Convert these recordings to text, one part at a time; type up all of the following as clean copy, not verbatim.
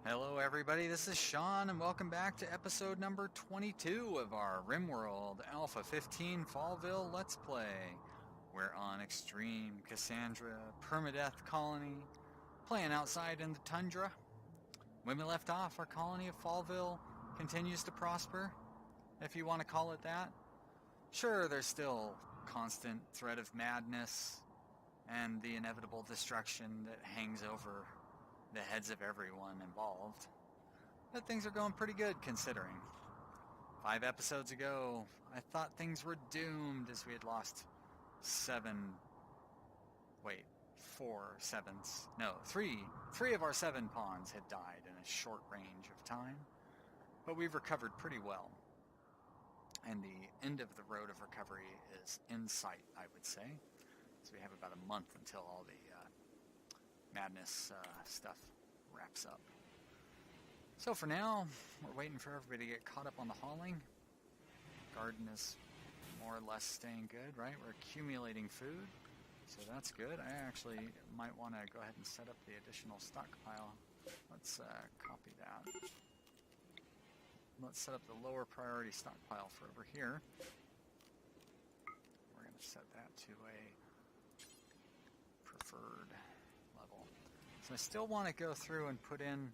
Hello everybody, this is Sean and welcome back to episode number 22 of our Rimworld Alpha 15 Fallville Let's Play. We're on Extreme Cassandra Permadeath Colony, playing outside in the tundra. When we left off, our colony of Fallville continues to prosper, if you want to call it that. Sure, there's still constant threat of madness and the inevitable destruction that hangs over the heads of everyone involved. But things are going pretty good considering. 5 episodes ago, I thought things were doomed as we had lost 3 of our 7 pawns had died in a short range of time. But we've recovered pretty well. And the end of the road of recovery is in sight, I would say. So we have about a month until all the madness stuff wraps up. So for now, we're waiting for everybody to get caught up on the hauling. Garden is more or less staying good, right? We're accumulating food, so that's good. I actually might want to go ahead and set up the additional stockpile. Let's copy that. Let's set up the lower priority stockpile for over here. We're going to set that to a preferred level. So I still want to go through and put in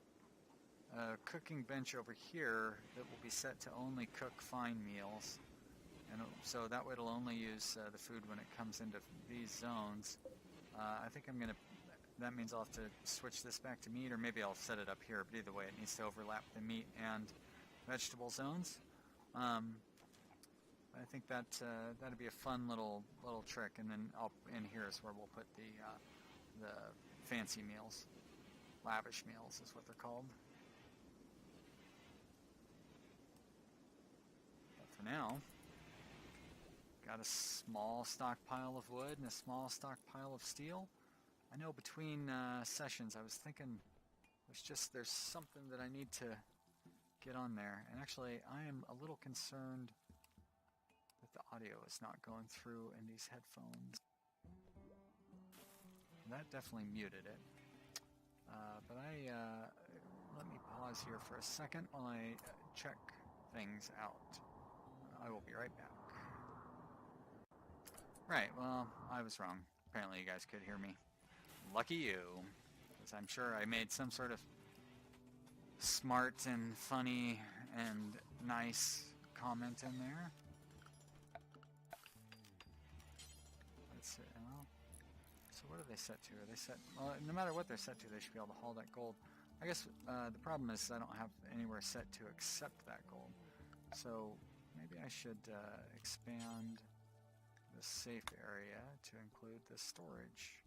a cooking bench over here that will be set to only cook fine meals, and so that way it'll only use the food when it comes into these zones. I think that means I'll have to switch this back to meat, or maybe I'll set it up here, but either way it needs to overlap the meat and vegetable zones. I think that'd be a fun little trick, and then in here is where we'll put the fancy meals. Lavish meals is what they're called. But for now, got a small stockpile of wood and a small stockpile of steel. I know between sessions I was thinking there's something that I need to get on there, and actually I am a little concerned that the audio is not going through in these headphones. That definitely muted it. But let me pause here for a second while I check things out. I will be right back. Right, well, I was wrong. Apparently you guys could hear me. Lucky you, because I'm sure I made some sort of smart and funny and nice comment in there. Let's see, well, so what are they set to? Are they set? Well, no matter what they're set to, they should be able to haul that gold. I guess the problem is I don't have anywhere set to accept that gold. So maybe I should expand the safe area to include the storage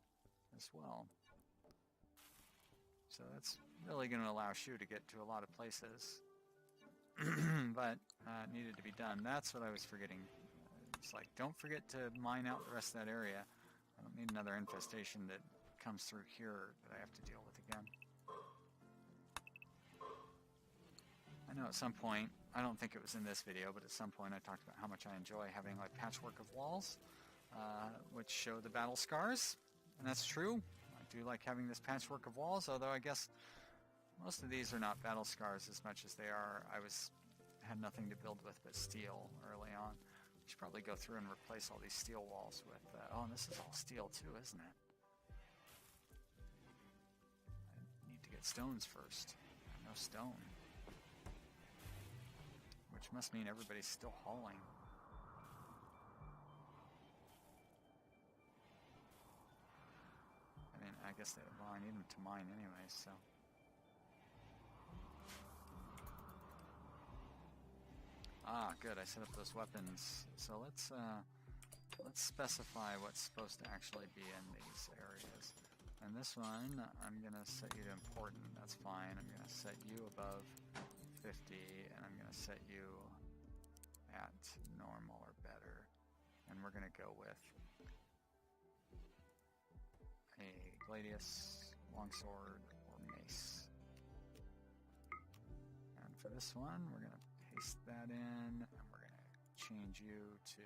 as well. So that's really going to allow Shu to get to a lot of places. But it needed to be done. That's what I was forgetting. It's like, don't forget to mine out the rest of that area. I don't need another infestation that comes through here that I have to deal with again. I know at some point, I don't think it was in this video, but at some point I talked about how much I enjoy having like patchwork of walls, which show the battle scars, and that's true. I do like having this patchwork of walls, although I guess most of these are not battle scars as much as they are. Had nothing to build with but steel early on. We should probably go through and replace all these steel walls with... oh, and this is all steel too, isn't it? I need to get stones first. No stone. Which must mean everybody's still hauling. I mean, I guess I need them to mine anyway, so... Ah, good, I set up those weapons. So let's specify what's supposed to actually be in these areas. And this one, I'm going to set you to important, that's fine. I'm going to set you above 50, and I'm going to set you at normal or better. And we're going to go with a gladius, longsword, or mace. And for this one, we're going to paste that in, and we're going to change you to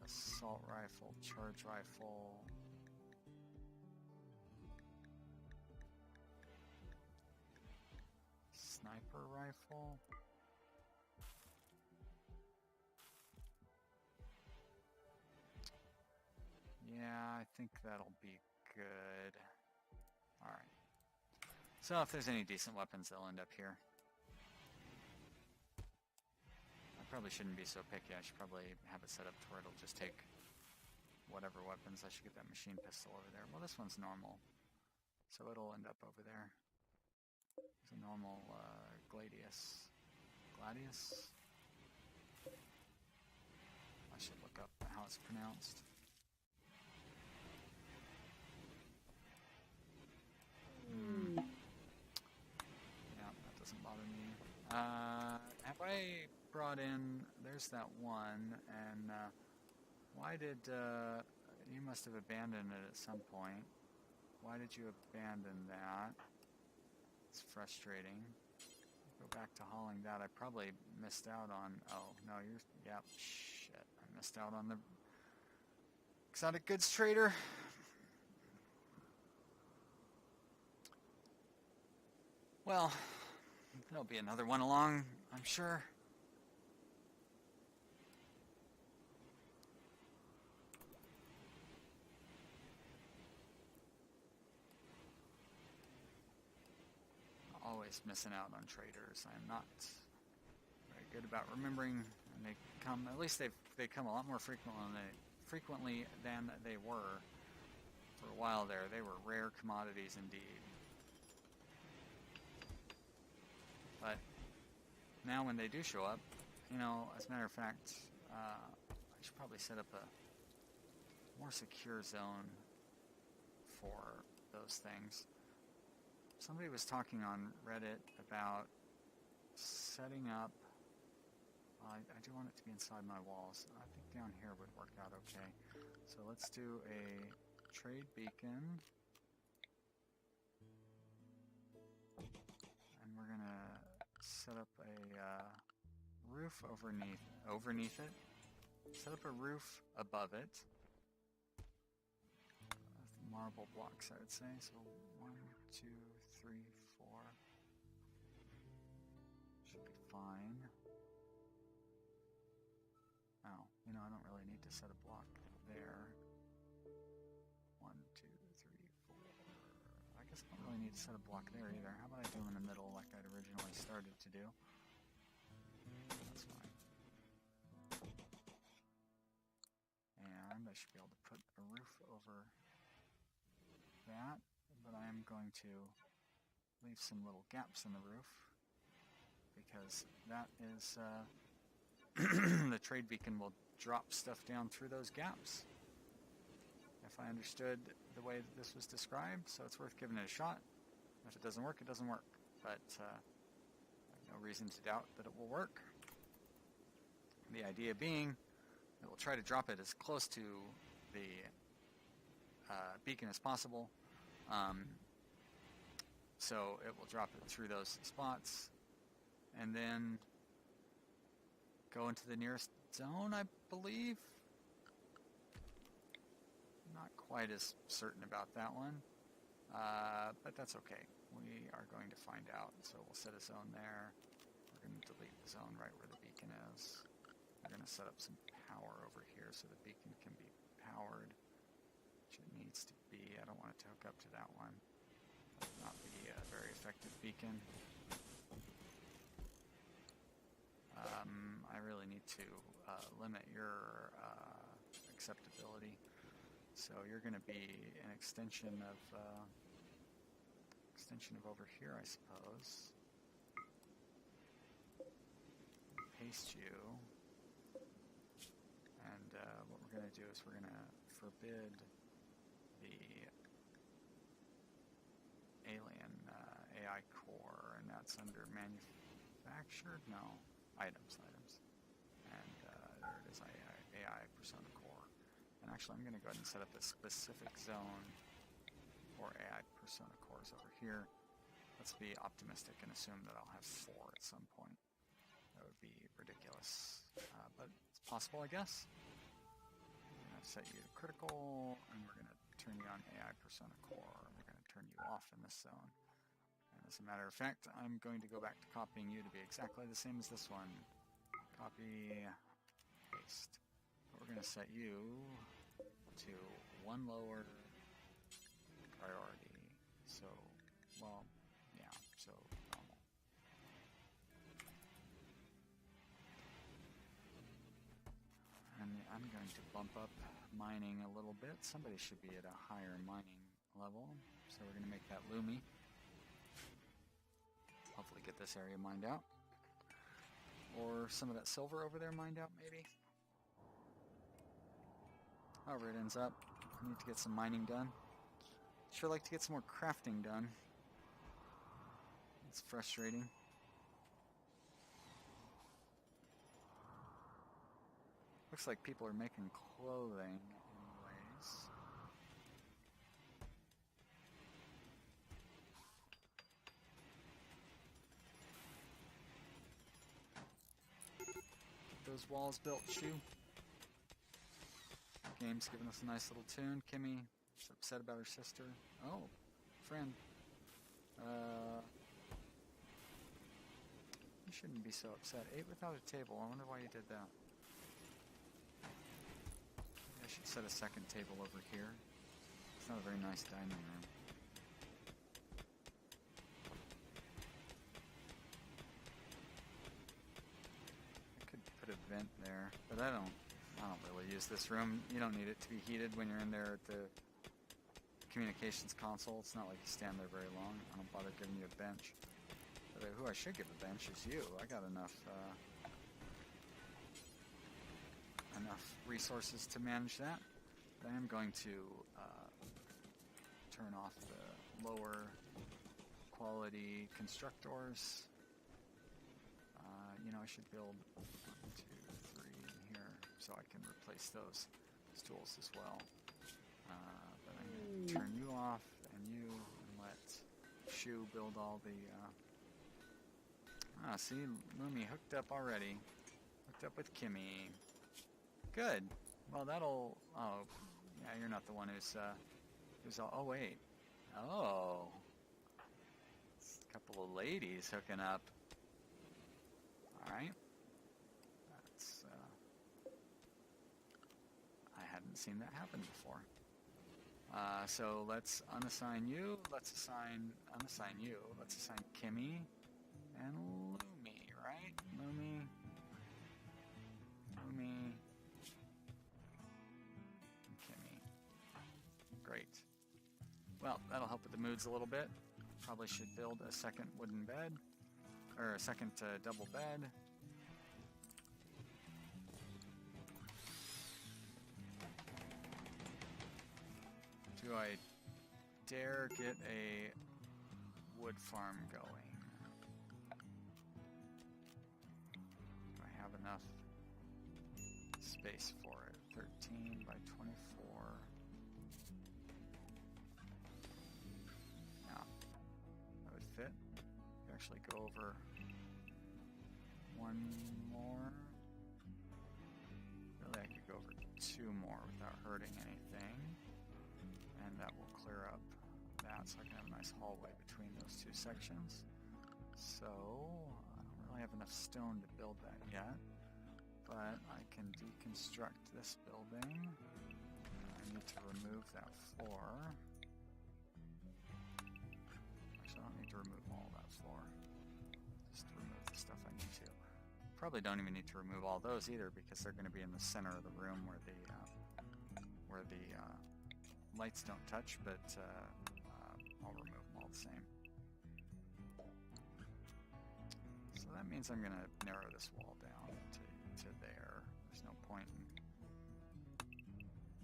assault rifle, charge rifle, sniper rifle. Yeah, I think that'll be good. Alright. So if there's any decent weapons, they'll end up here. I probably shouldn't be so picky. I should probably have it set up to where it'll just take whatever weapons. I should get that machine pistol over there. Well, this one's normal, so it'll end up over there. It's a normal Gladius. Gladius? I should look up how it's pronounced. Yeah, that doesn't bother me. Have I brought in... There's that one, and why did... you must have abandoned it at some point. Why did you abandon that? It's frustrating. Go back to hauling that. I probably missed out on... Oh, no, you're... Yep, shit. I missed out on the exotic goods trader. Well, there'll be another one along, I'm sure. Always missing out on traders. I'm not very good about remembering, and they come. At least they come a lot more frequently than they were. For a while there, they were rare commodities indeed. But now when they do show up, you know, as a matter of fact, I should probably set up a more secure zone for those things. Somebody was talking on Reddit about setting up... I do want it to be inside my walls. I think down here would work out okay. So let's do a trade beacon. And we're going to set up a roof overneath it. Set up a roof above it. Marble blocks, I would say. So 1, 2, 3, 4. Should be fine. Oh, you know, I don't really need to set a block there. 1, 2, 3, 4. I guess I don't really need to set a block there either. How about I do them in the middle like I'd originally started to do? That's fine. And I should be able to put a roof over that, but I am going to leave some little gaps in the roof because that is the trade beacon will drop stuff down through those gaps if I understood the way that this was described, so it's worth giving it a shot. If it doesn't work, it doesn't work, but I have no reason to doubt that it will work. The idea being that we'll try to drop it as close to the beacon as possible. So it will drop it through those spots and then go into the nearest zone, I believe. Not quite as certain about that one, but that's okay. We are going to find out. So we'll set a zone there. We're going to delete the zone right where the beacon is. We're going to set up some power over here so the beacon can be powered. Which it needs to be. I don't want it to hook up to that one. That would not be a very effective beacon. I really need to limit your acceptability. So you're going to be an extension of over here, I suppose. Paste you. And what we're going to do is we're going to forbid the alien AI core, and that's under manufactured? No, items. And there it is, AI persona core. And actually I'm going to go ahead and set up a specific zone for AI persona cores over here. Let's be optimistic and assume that I'll have 4 at some point. That would be ridiculous, but it's possible, I guess. I'm going to set you to critical, and we're going to turn you on AI persona core, and we're going to turn you off in this zone. And As a matter of fact, I'm going to go back to copying you to be exactly the same as this one. Copy, paste. We're going to set you to 1 lower priority. So, well, yeah, so normal. And I'm going to bump up mining a little bit. Somebody should be at a higher mining level. So we're going to make that Lumi. Hopefully get this area mined out. Or some of that silver over there mined out, maybe. However it ends up, I need to get some mining done. Sure like to get some more crafting done. It's frustrating. Looks like people are making clothing anyways. Those walls built, Shu. Game's giving us a nice little tune. Kimmy is upset about her sister. Oh, friend. You shouldn't be so upset. Ate without a table. I wonder why you did that. I should set a second table over here. It's not a very nice dining room. Vent there, but I don't really use this room. You don't need it to be heated when you're in there at the communications console. It's not like you stand there very long. I don't bother giving you a bench. But who I should give a bench is you. I got enough resources to manage that. But I am going to turn off the lower quality constructors. I should build 1, 2, 3 here so I can replace those stools as well. But I'm going to turn you off and you, and let Shu build all the... see, Lumi hooked up already. Hooked up with Kimmy. Good. Well, that'll... Oh, yeah, you're not the one who's all... Oh, wait. Oh. It's a couple of ladies hooking up. Alright. That's, I hadn't seen that happen before. So let's unassign you. Let's unassign you. Let's assign Kimmy and Lumi, right? Lumi. And Kimmy. Great. Well, that'll help with the moods a little bit. Probably should build a second wooden bed. Or a second double bed. Do I dare get a wood farm going? Do I have enough space for it? 13 by 24. Yeah, that would fit. Actually go over one more. Really, I could go over 2 more without hurting anything. And that will clear up that, so I can have a nice hallway between those 2 sections. So, I don't really have enough stone to build that yet. But I can deconstruct this building. I need to remove that floor. Actually, I don't need to remove all that floor. Just to remove the stuff I need to. Probably don't even need to remove all those either, because they're going to be in the center of the room where the lights don't touch, but I'll remove them all the same. So that means I'm going to narrow this wall down to there. There's no point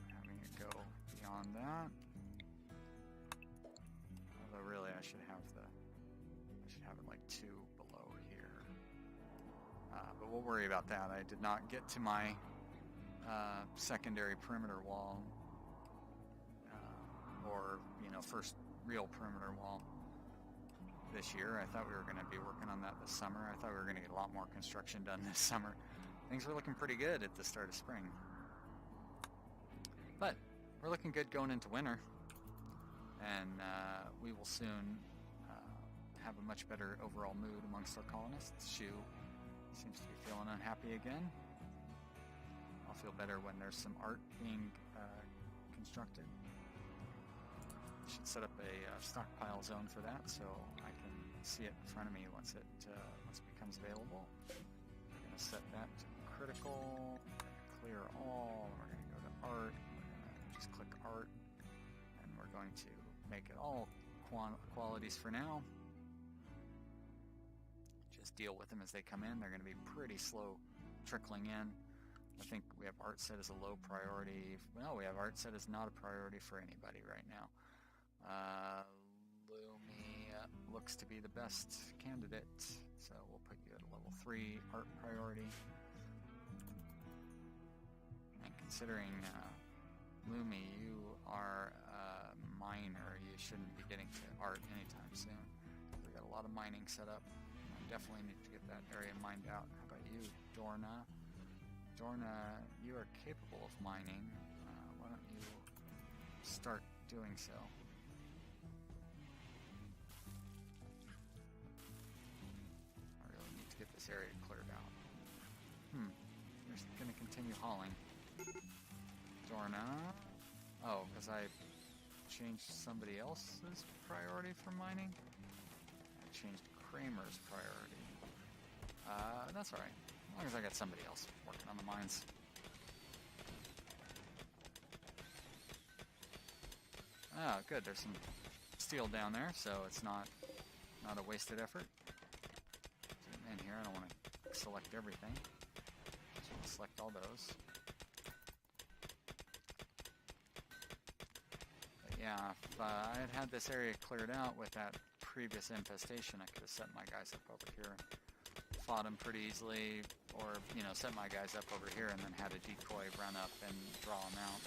in having it go beyond that. Although really I should have it like 2 below here. But we'll worry about that. I did not get to my secondary perimeter wall, or first real perimeter wall this year. I thought we were going to be working on that this summer. I thought we were going to get a lot more construction done this summer. Things were looking pretty good at the start of spring. But we're looking good going into winter. And we will soon have a much better overall mood amongst our colonists. Shu seems to be feeling unhappy again. I'll feel better when there's some art being constructed. Should set up a stockpile zone for that, so I can see it in front of me once it becomes available. We're going to set that to critical, clear all. We're going to go to art. We're going to just click art, and we're going to make it all qualities for now. Just deal with them as they come in. They're going to be pretty slow trickling in. I think we have art set as a low priority. Well, we have art set as not a priority for anybody right now. Lumi looks to be the best candidate, so we'll put you at a level 3 art priority. And considering Lumi, you are a miner, you shouldn't be getting to art anytime soon. We've got a lot of mining set up. I definitely need to get that area mined out. How about you, Dorna? Dorna, you are capable of mining. Why don't you start doing so? I really need to get this area cleared out. You're going to continue hauling. Dorna. Oh, because I changed somebody else's priority for mining? I changed Kramer's priority. That's alright. As long as I got somebody else working on the mines. Oh, good. There's some steel down there, so it's not a wasted effort. Zoom in here. I don't want to select everything. Just want to select all those. But yeah, if I had this area cleared out with that previous infestation, I could have set my guys up over here, fought them pretty easily, or, you know, set my guys up over here and then had a decoy run up and draw them out.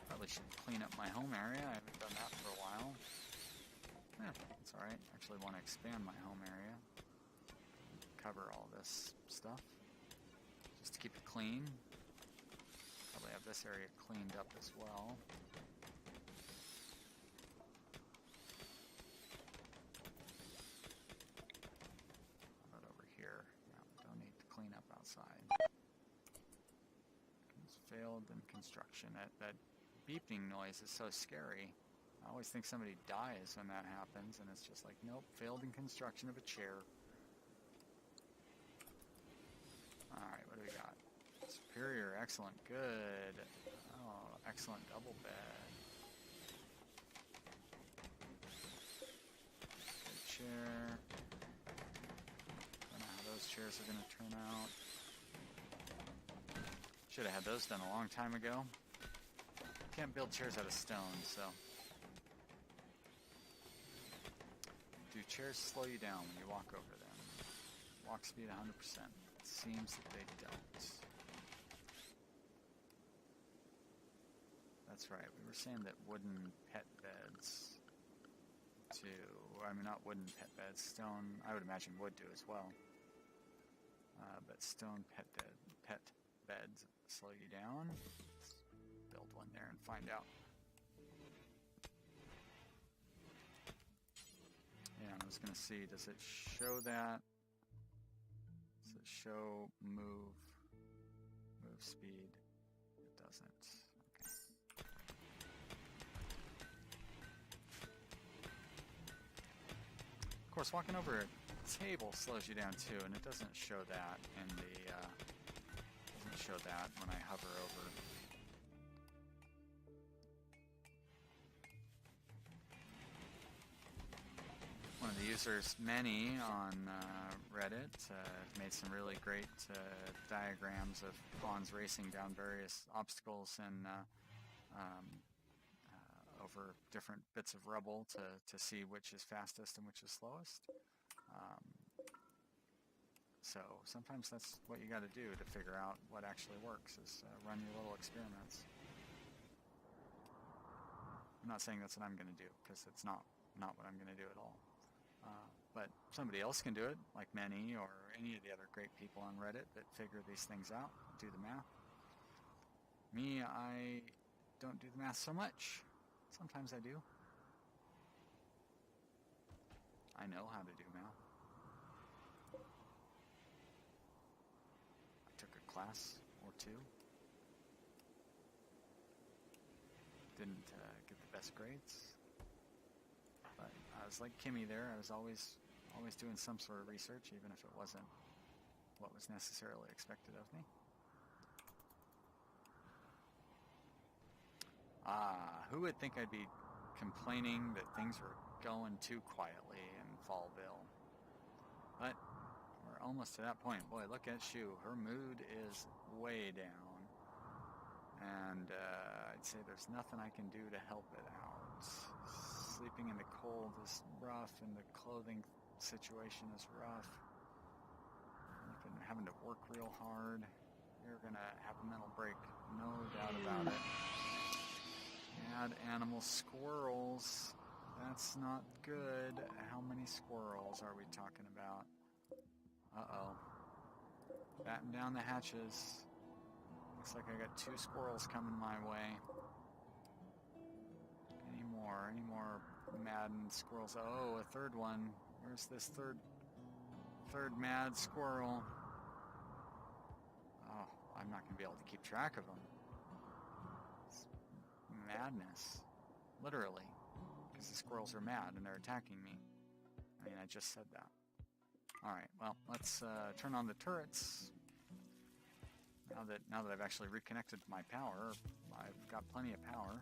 Probably should clean up my home area. I haven't done that for a while. Yeah, that's alright. I actually want to expand my home area. Cover all this stuff. Just to keep it clean. Probably have this area cleaned up as well. Failed in construction. That beeping noise is so scary. I always think somebody dies when that happens, and it's just like, nope, failed in construction of a chair. Alright, what do we got? Superior, excellent, good. Oh, excellent double bed. Good chair. Don't know how those chairs are going to turn out. Should have had those done a long time ago. Can't build chairs out of stone, so. Do chairs slow you down when you walk over them? Walk speed 100%. It seems that they don't. That's right, we were saying that wooden pet beds not wooden pet beds, stone, I would imagine would do as well. But stone pet beds slow you down. Let's build one there and find out. Yeah, I was going to see, does it show that? Does it show move speed? It doesn't. Okay. Of course, walking over a table slows you down too, and it doesn't show that in the show that when I hover over. One of the users, Many, on Reddit, made some really great diagrams of pawns racing down various obstacles and over different bits of rubble to see which is fastest and which is slowest. So sometimes that's what you got to do to figure out what actually works, is run your little experiments. I'm not saying that's what I'm going to do, because it's not what I'm going to do at all. But somebody else can do it, like Many or any of the other great people on Reddit that figure these things out, do the math. Me, I don't do the math so much. Sometimes I do. I know how to do math. I took a class or two. Didn't get the best grades. But I was like Kimmy there. I was always doing some sort of research, even if it wasn't what was necessarily expected of me. Who would think I'd be complaining that things were going too quietly in Fallville? But we're almost to that point. Boy, look at Shu. Her mood is way down. And I'd say there's nothing I can do to help it out. Sleeping in the cold is rough, and the clothing situation is rough. And having to work real hard. You're going to have a mental break, no doubt about it. Add animal squirrels. That's not good. How many squirrels are we talking about? Uh-oh. Batten down the hatches. Looks like I got 2 squirrels coming my way. Any more maddened squirrels? Oh, a third one. Where's this third mad squirrel? Oh, I'm not going to be able to keep track of them. It's madness. Literally. Because the squirrels are mad and they're attacking me. I mean, I just said that. Alright, well, let's turn on the turrets. Now that I've actually reconnected my power, I've got plenty of power.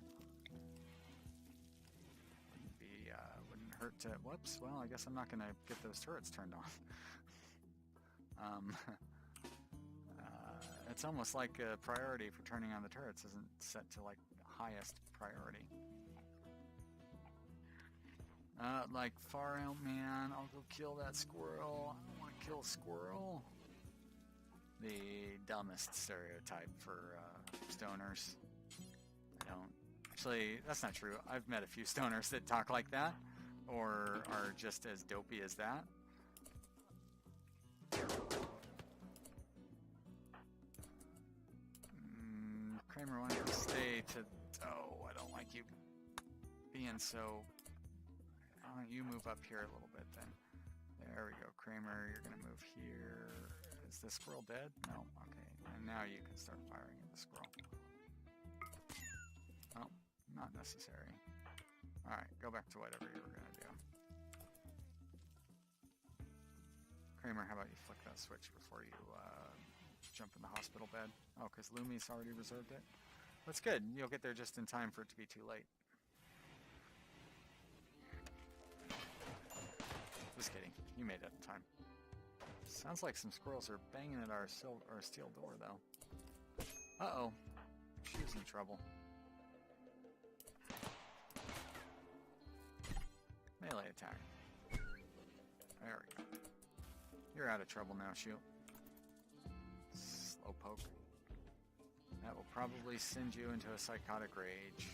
Wouldn't hurt to... Whoops, well, I guess I'm not going to get those turrets turned on. It's almost like a priority for turning on the turrets isn't set to, like, highest priority. Like, far out, man. I'll go kill that squirrel. I don't want to kill a squirrel. The dumbest stereotype for stoners. I don't. Actually, that's not true. I've met a few stoners that talk like that, or are just as dopey as that. Kramer, why don't you stay to... Oh, I don't like you being so... Why don't you move up here a little bit then? There we go, Kramer. You're going to move here. Is the squirrel dead? No? Okay. And now you can start firing at the squirrel. Oh, not necessary. Alright, go back to whatever you were going to do. Kramer, how about you flick that switch before you jump in the hospital bed? Oh, because Lumi's already reserved it? That's good. You'll get there just in time for it to be too late. Just kidding. You made it in time. Sounds like some squirrels are banging at our steel door, though. Uh-oh. She's in trouble. Melee attack. There we go. You're out of trouble now, shoot. Slowpoke. That will probably send you into a psychotic rage.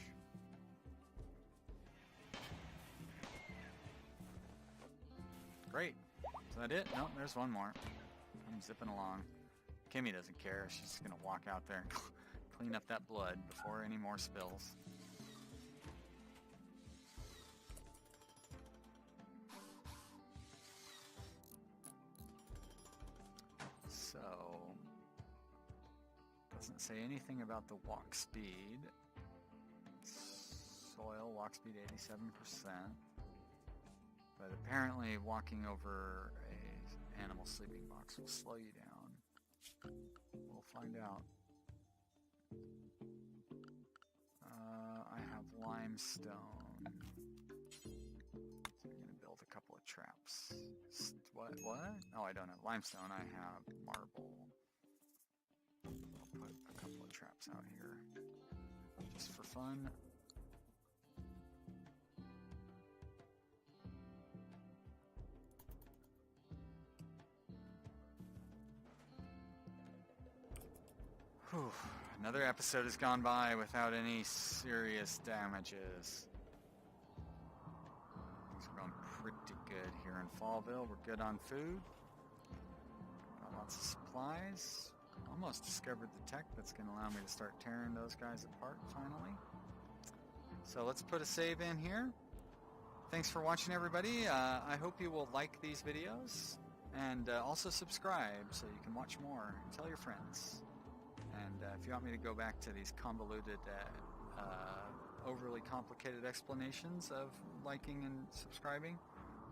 Great. Is that it? No, there's one more. I'm zipping along. Kimmy doesn't care. She's just going to walk out there and clean up that blood before any more spills. So, doesn't say anything about the walk speed. Soil, walk speed 87%. But apparently walking over a animal sleeping box will slow you down. We'll find out. I have limestone. So I'm going to build a couple of traps. What? Oh, I don't have limestone. I have marble. I'll put a couple of traps out here. Just for fun. Whew. Another episode has gone by without any serious damages. Things are going pretty good here in Fallville. We're good on food. Got lots of supplies. Almost discovered the tech that's going to allow me to start tearing those guys apart finally. So let's put a save in here. thanks for watching, everybody. I hope you will like these videos and also subscribe so you can watch more. Tell your friends. And if you want me to go back to these convoluted, overly complicated explanations of liking and subscribing,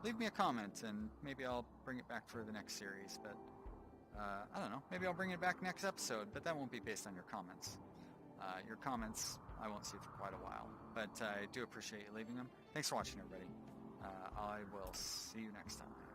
leave me a comment and maybe I'll bring it back for the next series. But I don't know, maybe I'll bring it back next episode, but that won't be based on your comments. Your comments I won't see for quite a while, but I do appreciate you leaving them. Thanks for watching, everybody. I will see you next time.